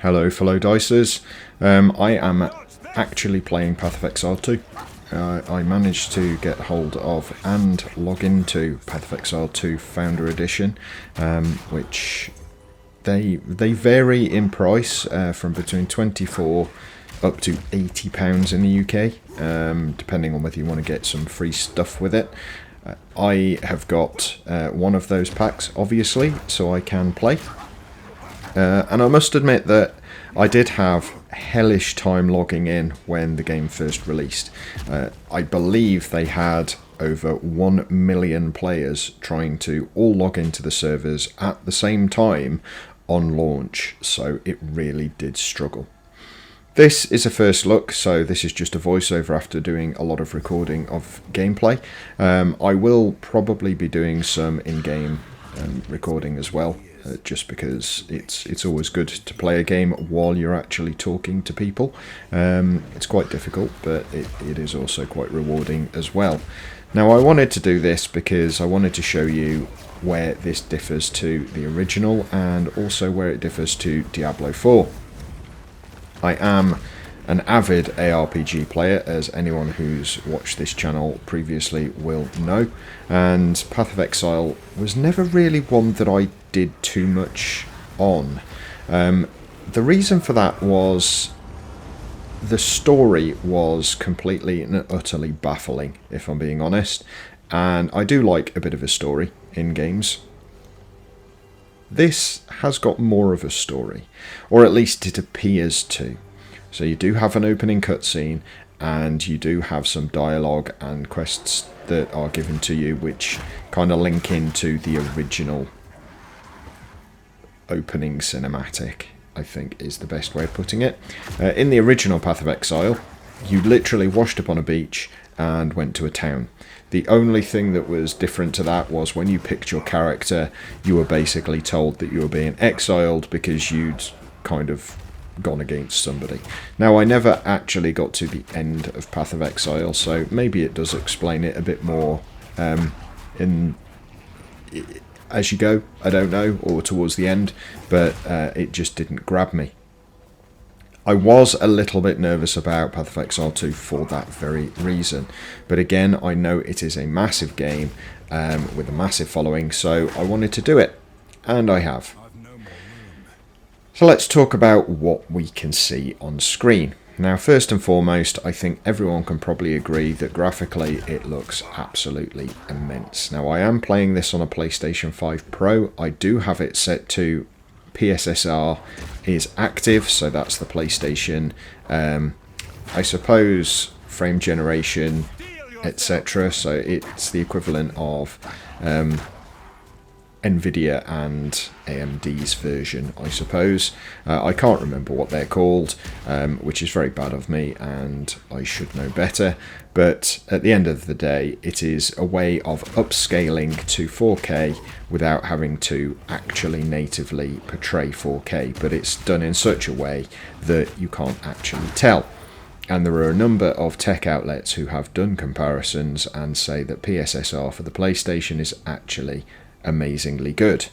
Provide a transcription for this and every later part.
Hello fellow Dicers, I am actually playing Path of Exile 2. I managed to get hold of and log into Path of Exile 2 Founder Edition, which they vary in price from between £24 up to £80 in the UK, depending on whether you want to get some free stuff with it. I have got one of those packs, obviously, so I can play. And I must admit that I did have hellish time logging in when the game first released. I believe they had over 1 million players trying to all log into the servers at the same time on launch, so it really did struggle. This is a first look, so this is just a voiceover after doing a lot of recording of gameplay. I will probably be doing some in-game recording as well. Just because it's always good to play a game while you're actually talking to people. It's quite difficult, but it is also quite rewarding as well. Now, I wanted to do this because I wanted to show you where this differs to the original and also where it differs to Diablo 4. I am an avid ARPG player, as anyone who's watched this channel previously will know, and Path of Exile was never really one that I did too much on. The reason for that was the story was completely and utterly baffling, if I'm being honest, and I do like a bit of a story in games. This has got more of a story, or at least it appears to. So you do have an opening cutscene, and you do have some dialogue and quests that are given to you, which kind of link into the original opening cinematic, I think is the best way of putting it. In the original Path of Exile, you literally washed up on a beach and went to a town. The only thing that was different to that was when you picked your character, you were basically told that you were being exiled because you'd kind of gone against somebody. Now, I never actually got to the end of Path of Exile, so maybe it does explain it a bit more as you go, I don't know, or towards the end, but it just didn't grab me. I was a little bit nervous about Path of Exile 2 for that very reason, but again, I know it is a massive game with a massive following, so I wanted to do it, and I have. So let's talk about what we can see on screen. Now, first and foremost, I think everyone can probably agree that graphically it looks absolutely immense. Now, I am playing this on a PlayStation 5 Pro. I do have it set to PSSR is active, so that's the PlayStation, I suppose, frame generation, etc. So it's the equivalent of Nvidia and AMD's version, I suppose. I can't remember what they're called, which is very bad of me, and I should know better. But at the end of the day, it is a way of upscaling to 4K without having to actually natively portray 4K, but it's done in such a way that you can't actually tell. And there are a number of tech outlets who have done comparisons and say that PSSR for the PlayStation is actually amazingly good.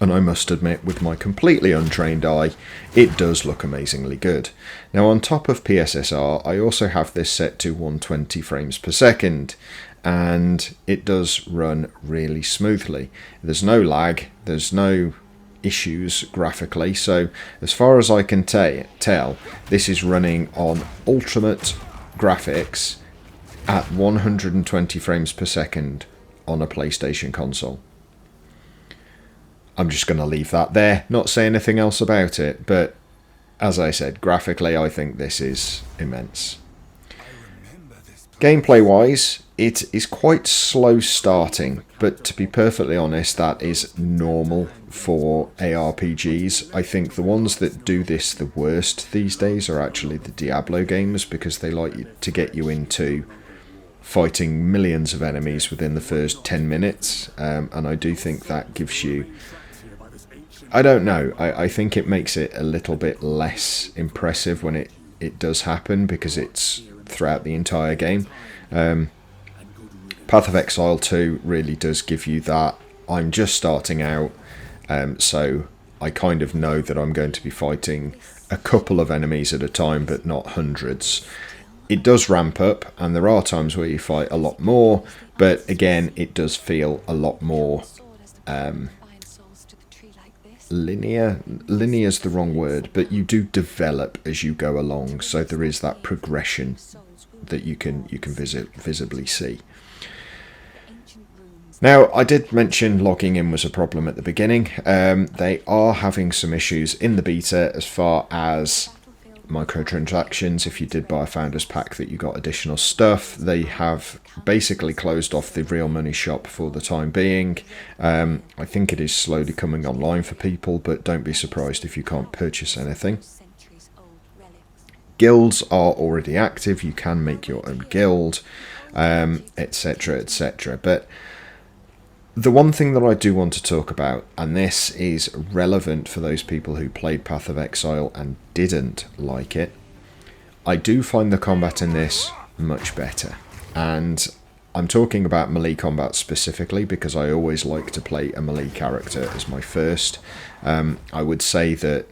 And I must admit, with my completely untrained eye, it does look amazingly good. Now, on top of PSSR, I also have this set to 120 frames per second, and it does run really smoothly. There's no lag, there's no issues graphically, so as far as I can tell, this is running on ultimate graphics at 120 frames per second on a PlayStation console. I'm just going to leave that there, not say anything else about it, but as I said, graphically I think this is immense. Gameplay wise, it is quite slow starting, but to be perfectly honest, that is normal for ARPGs. I think the ones that do this the worst these days are actually the Diablo games, because they like to get you into fighting millions of enemies within the first 10 minutes, and I do think that gives you, I don't know, I think it makes it a little bit less impressive when it does happen, because it's throughout the entire game. Path of Exile 2 really does give you that. I'm just starting out, so I kind of know that I'm going to be fighting a couple of enemies at a time, but not hundreds. It does ramp up, and there are times where you fight a lot more, but again, it does feel a lot more linear. Linear is the wrong word, but you do develop as you go along, so there is that progression that you can visibly see. Now, I did mention logging in was a problem at the beginning. They are having some issues in the beta as far as microtransactions. If you did buy a Founders Pack that you got additional stuff, they have basically closed off the real money shop for the time being. I think it is slowly coming online for people, but don't be surprised if you can't purchase anything. Guilds are already active. You can make your own guild, etc, etc. But the one thing that I do want to talk about, and this is relevant for those people who played Path of Exile and didn't like it, I do find the combat in this much better. And I'm talking about melee combat specifically because I always like to play a melee character as my first. I would say that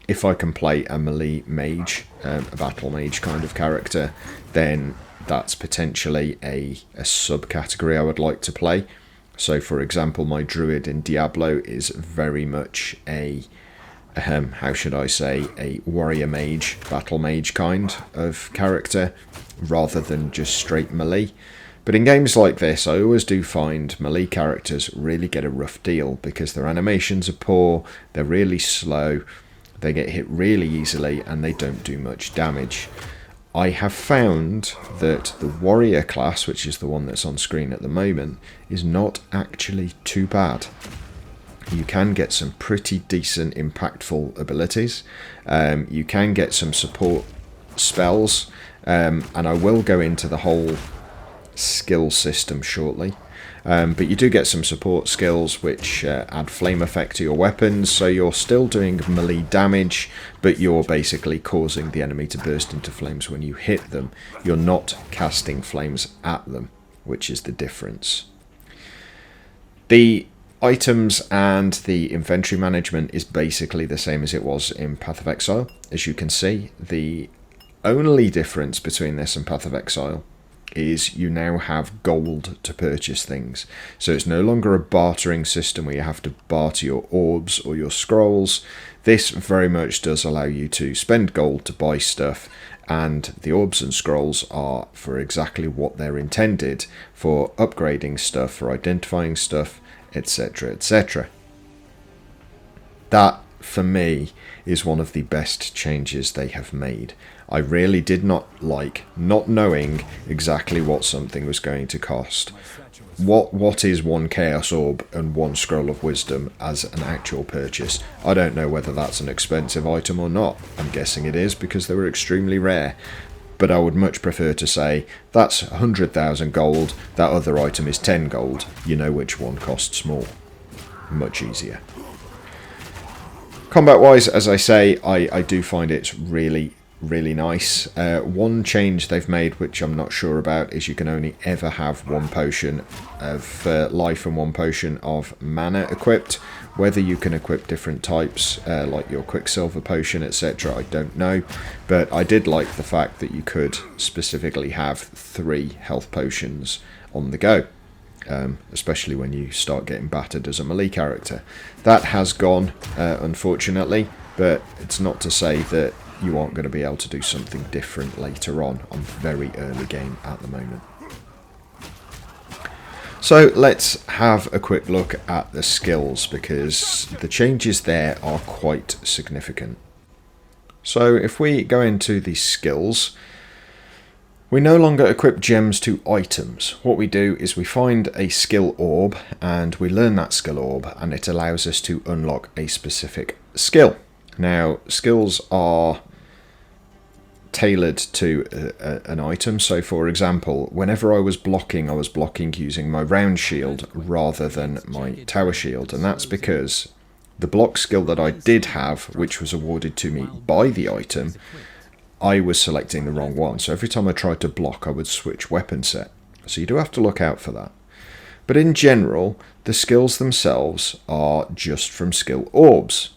if I can play a melee mage, a battle mage kind of character, then that's potentially a subcategory I would like to play. So, for example, my druid in Diablo is very much a, how should I say, a warrior mage, battle mage kind of character, rather than just straight melee. But in games like this, I always do find melee characters really get a rough deal because their animations are poor, they're really slow, they get hit really easily, and they don't do much damage. I have found that the warrior class, which is the one that's on screen at the moment, is not actually too bad. You can get some pretty decent impactful abilities. You can get some support spells, and I will go into the whole skill system shortly. But you do get some support skills which add flame effect to your weapons, so you're still doing melee damage, but you're basically causing the enemy to burst into flames when you hit them. You're not casting flames at them, which is the difference. The items and the inventory management is basically the same as it was in Path of Exile. As you can see, the only difference between this and Path of Exile is you now have gold to purchase things. So it's no longer a bartering system where you have to barter your orbs or your scrolls. This very much does allow you to spend gold to buy stuff, and the orbs and scrolls are for exactly what they're intended, for upgrading stuff, for identifying stuff, etc, etc. That, for me, is one of the best changes they have made. I really did not like not knowing exactly what something was going to cost. What is one Chaos Orb and one Scroll of Wisdom as an actual purchase? I don't know whether that's an expensive item or not. I'm guessing it is because they were extremely rare. But I would much prefer to say, that's 100,000 gold, that other item is 10 gold. You know which one costs more. Much easier. Combat-wise, as I say, I do find it's really nice. One change they've made, which I'm not sure about, is you can only ever have one potion of life and one potion of mana equipped. Whether you can equip different types, like your Quicksilver potion, etc., I don't know. But I did like the fact that you could specifically have 3 health potions on the go. Especially when you start getting battered as a melee character. That has gone, unfortunately, but it's not to say that you aren't going to be able to do something different later on very early game at the moment. So let's have a quick look at the skills, because the changes there are quite significant. So if we go into the skills, we no longer equip gems to items. What we do is we find a skill orb and we learn that skill orb, and it allows us to unlock a specific skill. Now, skills are tailored to an item. So for example, whenever I was blocking using my round shield rather than my tower shield, and that's because the block skill that I did have, which was awarded to me by the item, I was selecting the wrong one. So every time I tried to block, I would switch weapon set. So you do have to look out for that. But in general, the skills themselves are just from skill orbs.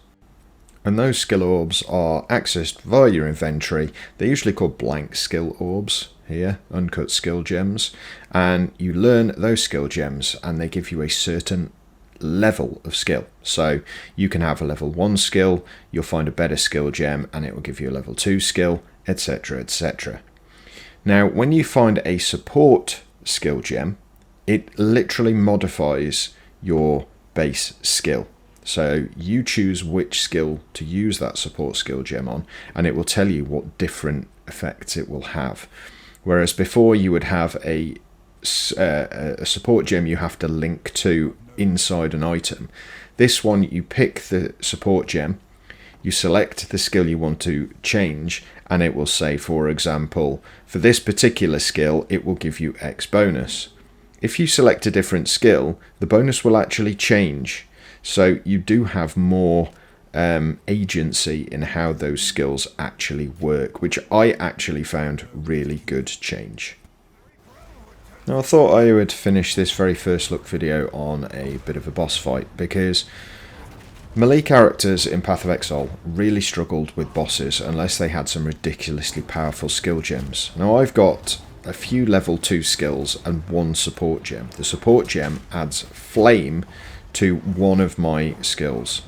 And those skill orbs are accessed via your inventory. They're usually called blank skill orbs here, uncut skill gems. And you learn those skill gems and they give you a certain level of skill. So you can have a level 1 skill, you'll find a better skill gem and it will give you a level 2 skill, etc, etc. Now when you find a support skill gem, it literally modifies your base skill. So you choose which skill to use that support skill gem on, and it will tell you what different effects it will have. Whereas before you would have a support gem you have to link to inside an item. This one, you pick the support gem, you select the skill you want to change, and it will say, for example, for this particular skill, it will give you X bonus. If you select a different skill, the bonus will actually change. So you do have more agency in how those skills actually work, which I actually found really good change. Now I thought I would finish this very first look video on a bit of a boss fight, because melee characters in Path of Exile really struggled with bosses unless they had some ridiculously powerful skill gems. Now I've got a few level 2 skills and 1 support gem. The support gem adds flame to one of my skills.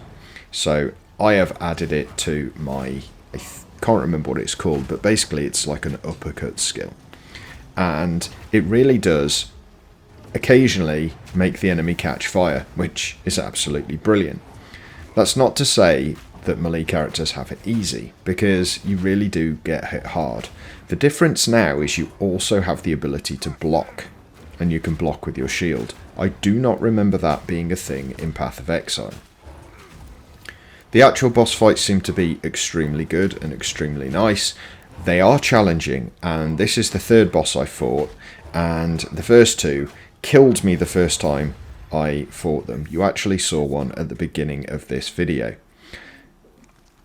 So I have added it to my, I can't remember what it's called, but basically it's like an uppercut skill. And it really does occasionally make the enemy catch fire, which is absolutely brilliant. That's not to say that melee characters have it easy, because you really do get hit hard. The difference now is you also have the ability to block, and you can block with your shield. I do not remember that being a thing in Path of Exile. The actual boss fights seem to be extremely good and extremely nice. They are challenging, and this is the third boss I fought, and the first two killed me the first time I fought them. You actually saw one at the beginning of this video.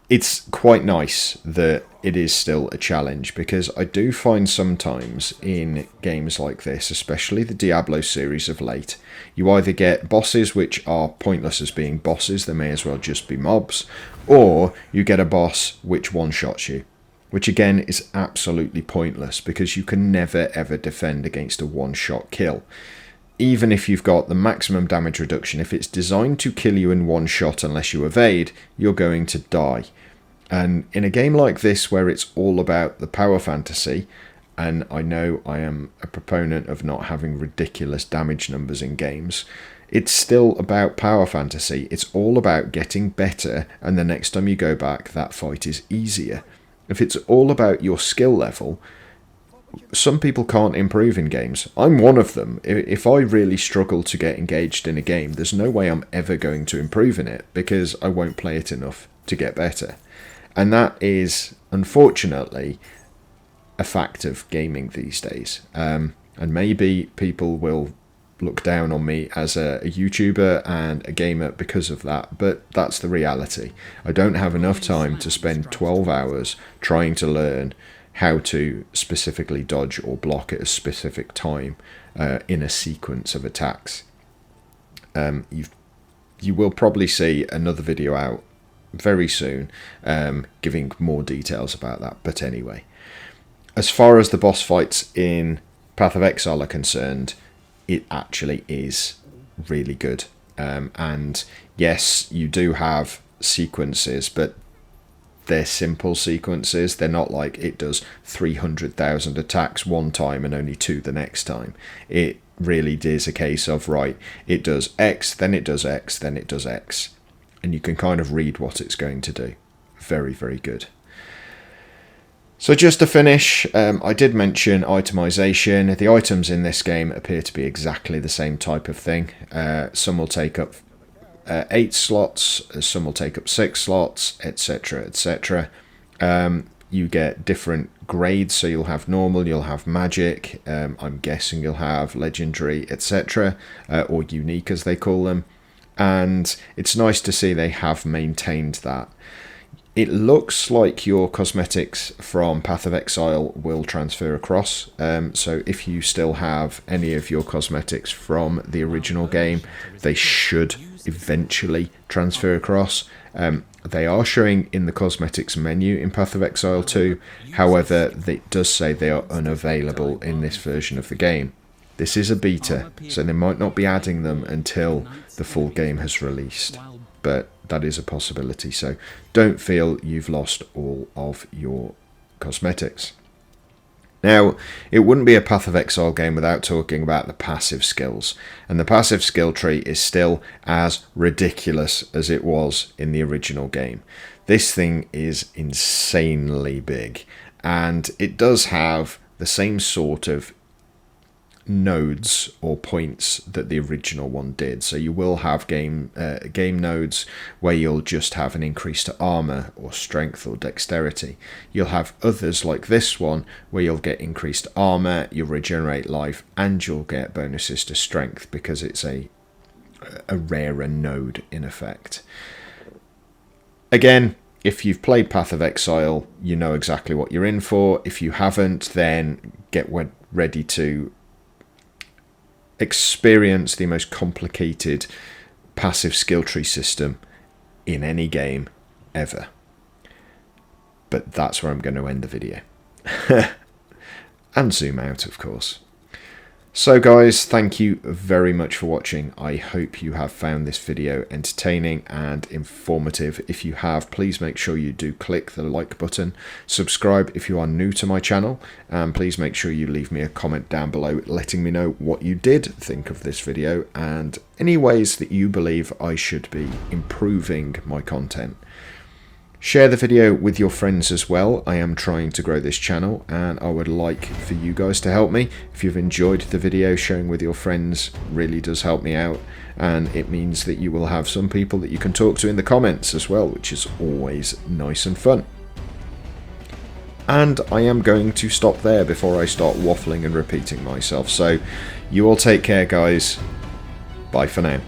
It's quite nice that it is still a challenge, because I do find sometimes in games like this, especially the Diablo series of late, you either get bosses which are pointless as being bosses, they may as well just be mobs, or you get a boss which one-shots you, which again is absolutely pointless, because you can never ever defend against a one-shot kill. Even if you've got the maximum damage reduction, if it's designed to kill you in one shot unless you evade, you're going to die. And in a game like this, where it's all about the power fantasy, and I know I am a proponent of not having ridiculous damage numbers in games, it's still about power fantasy. It's all about getting better, and the next time you go back, that fight is easier. If it's all about your skill level, some people can't improve in games. I'm one of them. If I really struggle to get engaged in a game, there's no way I'm ever going to improve in it, because I won't play it enough to get better. And that is, unfortunately, a fact of gaming these days. And maybe people will look down on me as a YouTuber and a gamer because of that, but that's the reality. I don't have enough time to spend 12 hours trying to learn how to specifically dodge or block at a specific time in a sequence of attacks. You will probably see another video out very soon giving more details about that, but anyway. As far as the boss fights in Path of Exile are concerned, it actually is really good. And yes, you do have sequences, but they're simple sequences. They're not like it does 300,000 attacks one time and only 2 the next time. It really is a case of, right, it does X, then it does X, then it does X. And you can kind of read what it's going to do. Very, very good. So just to finish, I did mention itemization. The items in this game appear to be exactly the same type of thing. Some will take up 8 slots, some will take up 6 slots, etc, etc. You get different grades, so you'll have normal, you'll have magic, I'm guessing you'll have legendary, etc, or unique as they call them. And it's nice to see they have maintained that. It looks like your cosmetics from Path of Exile will transfer across, so if you still have any of your cosmetics from the original game, they should eventually transfer across. They are showing in the cosmetics menu in Path of Exile 2, however, it does say they are unavailable in this version of the game. This is a beta, so they might not be adding them until the full game has released, but that is a possibility, so don't feel you've lost all of your cosmetics. Now, it wouldn't be a Path of Exile game without talking about the passive skills, and the passive skill tree is still as ridiculous as it was in the original game. This thing is insanely big, and it does have the same sort of nodes or points that the original one did. So you will have game nodes where you'll just have an increase to armor or strength or dexterity. You'll have others like this one where you'll get increased armor, you'll regenerate life, and you'll get bonuses to strength because it's a rarer node in effect. Again, if you've played Path of Exile, you know exactly what you're in for. If you haven't, then get ready to experience the most complicated passive skill tree system in any game ever. But that's where I'm going to end the video. And zoom out, of course. So guys, thank you very much for watching. I hope you have found this video entertaining and informative. If you have, please make sure you do click the like button. Subscribe if you are new to my channel. And please make sure you leave me a comment down below letting me know what you did think of this video and any ways that you believe I should be improving my content. Share the video with your friends as well. I am trying to grow this channel and I would like for you guys to help me. If you've enjoyed the video, sharing with your friends really does help me out, and it means that you will have some people that you can talk to in the comments as well, which is always nice and fun. And I am going to stop there before I start waffling and repeating myself. So you all take care, guys. Bye for now.